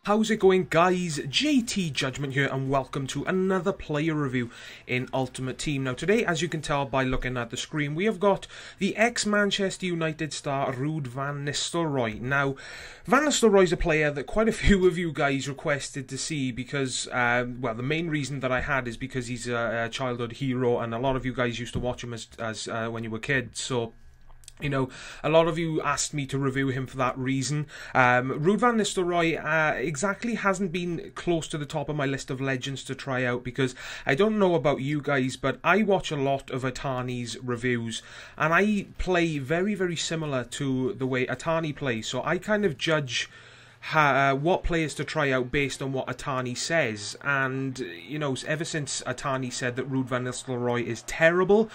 How's it going, guys? JTJudgment here, and welcome to another player review in Ultimate Team. Now today, as you can tell by looking at the screen, we have got the ex-Manchester United star Ruud van Nistelrooy. Now, Van Nistelrooy is a player that quite a few of you guys requested to see because, well, the main reason that I had is because he's a childhood hero, and a lot of you guys used to watch him as when you were kids, so... You know, a lot of you asked me to review him for that reason. Ruud van Nistelrooy exactly hasn't been close to the top of my list of legends to try out because I don't know about you guys, but I watch a lot of Atani's reviews and I play very, very similar to the way Atani plays. So I kind of judge what players to try out based on what Atani says. And, you know, ever since Atani said that Ruud van Nistelrooy is terrible,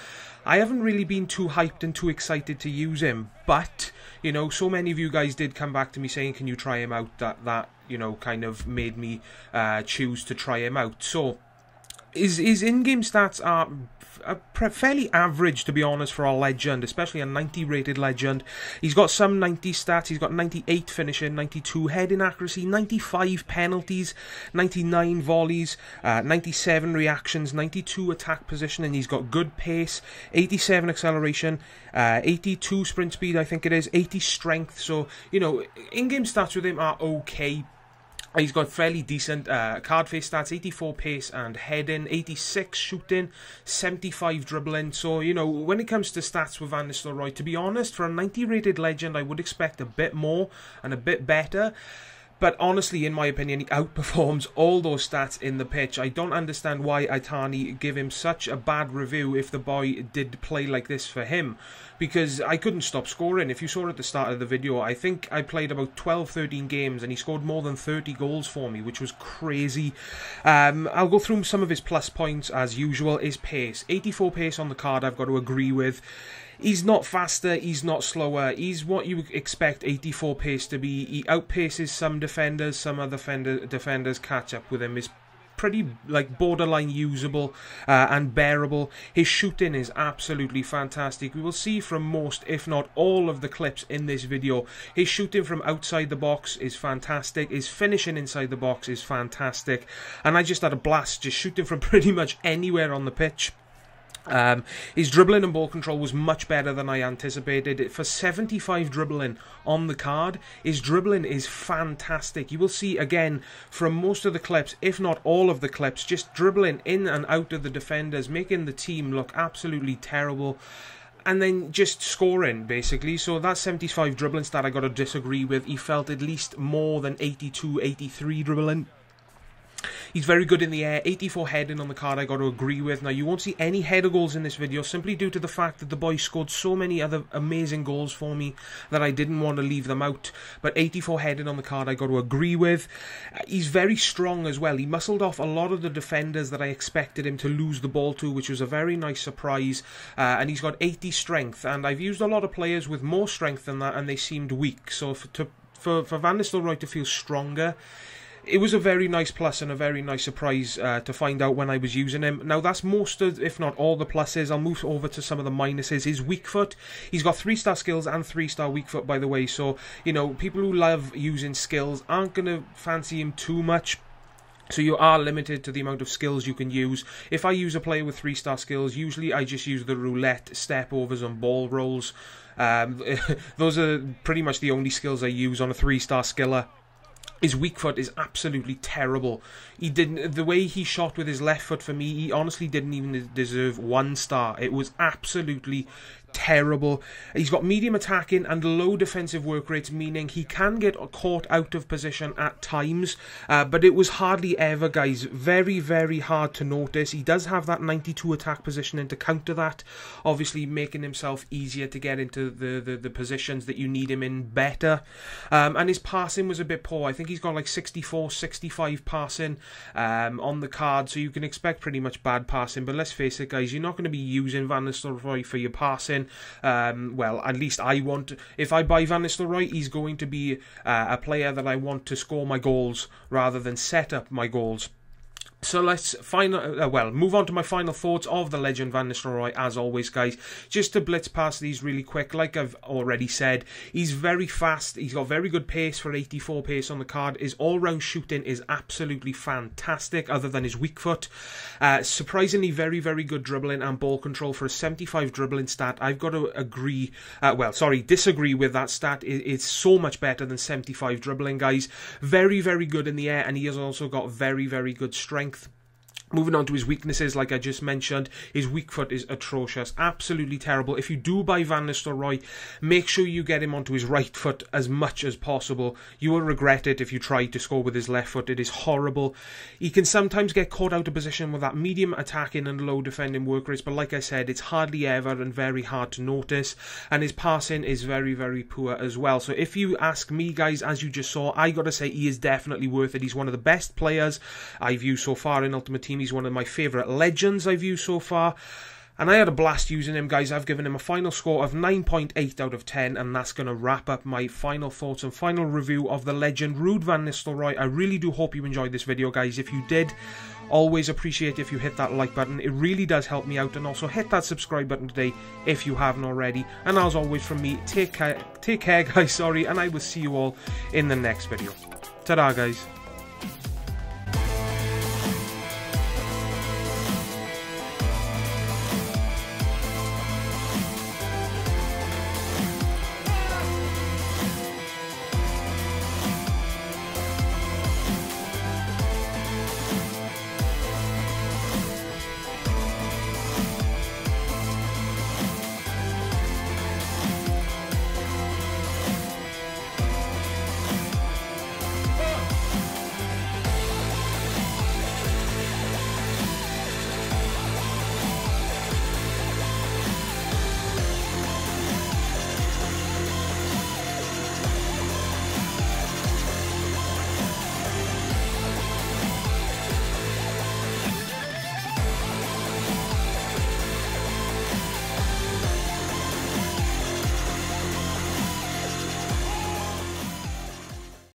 I haven't really been too hyped and too excited to use him. But, you know, so many of you guys did come back to me saying, can you try him out? That you know, kind of made me choose to try him out. So, his in-game stats are fairly average, to be honest, for a legend, especially a 90 rated legend. He's got some 90 stats. He's got 98 finishing, 92 heading accuracy, 95 penalties, 99 volleys, 97 reactions, 92 attack position, and he's got good pace, 87 acceleration, 82 sprint speed, I think it is, 80 strength. So, you know, in-game stats with him are okay. He's got fairly decent card face stats, 84 pace and heading, 86 shooting, 75 dribbling. So, you know, when it comes to stats with Van Nistelrooy, to be honest, for a 90 rated legend, I would expect a bit more and a bit better. But honestly, in my opinion, he outperforms all those stats in the pitch. I don't understand why Atani give him such a bad review if the boy did play like this for him. Because I couldn't stop scoring. If you saw at the start of the video, I think I played about 12-13 games and he scored more than 30 goals for me, which was crazy. I'll go through some of his plus points as usual. His pace. 84 pace on the card, I've got to agree with. He's not faster, he's not slower, he's what you expect 84 pace to be. He outpaces some defenders, some other defenders catch up with him. He's pretty, like, borderline usable and bearable. His shooting is absolutely fantastic. We will see from most, if not all, of the clips in this video. His shooting from outside the box is fantastic. His finishing inside the box is fantastic. And I just had a blast just shooting from pretty much anywhere on the pitch. His dribbling and ball control was much better than I anticipated. For 75 dribbling on the card, his dribbling is fantastic. You will see again from most of the clips, if not all of the clips, just dribbling in and out of the defenders, making the team look absolutely terrible. And then just scoring, basically. So that 75 dribbling stat I got to disagree with. He felt at least more than 82, 83 dribbling. He's very good in the air. 84 heading on the card, I got to agree with. Now, you won't see any header goals in this video simply due to the fact that the boy scored so many other amazing goals for me that I didn't want to leave them out. But 84 heading on the card, I got to agree with. He's very strong as well. He muscled off a lot of the defenders that I expected him to lose the ball to, which was a very nice surprise. And he's got 80 strength. And I've used a lot of players with more strength than that, and they seemed weak. So for Van Nistelrooy to feel stronger, it was a very nice plus and a very nice surprise to find out when I was using him. Now, that's most of, if not all, the pluses. I'll move over to some of the minuses. His weak foot. He's got 3-star skills and 3-star weak foot, by the way. So, you know, people who love using skills aren't going to fancy him too much. So you are limited to the amount of skills you can use. If I use a player with 3-star skills, usually I just use the roulette, step overs and ball rolls. Those are pretty much the only skills I use on a 3-star skiller. His weak foot is absolutely terrible. The way he shot with his left foot, for me, he honestly didn't even deserve 1 star. It was absolutely terrible. He's got medium attacking and low defensive work rates, meaning he can get caught out of position at times, but it was hardly ever, guys. Very, very hard to notice. He does have that 92 attack positioning to counter that, obviously making himself easier to get into the positions that you need him in better. And his passing was a bit poor. I think he's got like 64, 65 passing on the card, so you can expect pretty much bad passing. But let's face it, guys, you're not going to be using Van Nistelrooy for your passing. Well, at least I want. If I buy Van Nistelrooy, he's going to be a player that I want to score my goals rather than set up my goals. So let's move on to my final thoughts of the legend Van Nistelrooy. As always, guys, just to blitz past these really quick, like I've already said, he's very fast. He's got very good pace for 84 pace on the card. His all-round shooting is absolutely fantastic, other than his weak foot. Surprisingly, very, very good dribbling and ball control for a 75 dribbling stat. I've got to disagree with that stat. It's so much better than 75 dribbling, guys. Very, very good in the air, and he has also got very, very good strength. Moving on to his weaknesses, like I just mentioned, his weak foot is atrocious, absolutely terrible. If you do buy Van Nistelrooy, make sure you get him onto his right foot as much as possible. You will regret it if you try to score with his left foot. It is horrible. He can sometimes get caught out of position with that medium attacking and low defending work rates, but like I said, it's hardly ever and very hard to notice. And his passing is very, very poor as well. So if you ask me, guys, as you just saw, I gotta say he is definitely worth it. He's one of the best players I've used so far in Ultimate Team. He's one of my favourite legends I've used so far, and I had a blast using him, guys. I've given him a final score of 9.8 out of 10, and that's going to wrap up my final thoughts and final review of the legend Ruud van Nistelrooy. I really do hope you enjoyed this video, guys. If you did, always appreciate if you hit that like button. It really does help me out, and also hit that subscribe button today if you haven't already. And as always from me, take care guys, and I will see you all in the next video. Ta-da, guys.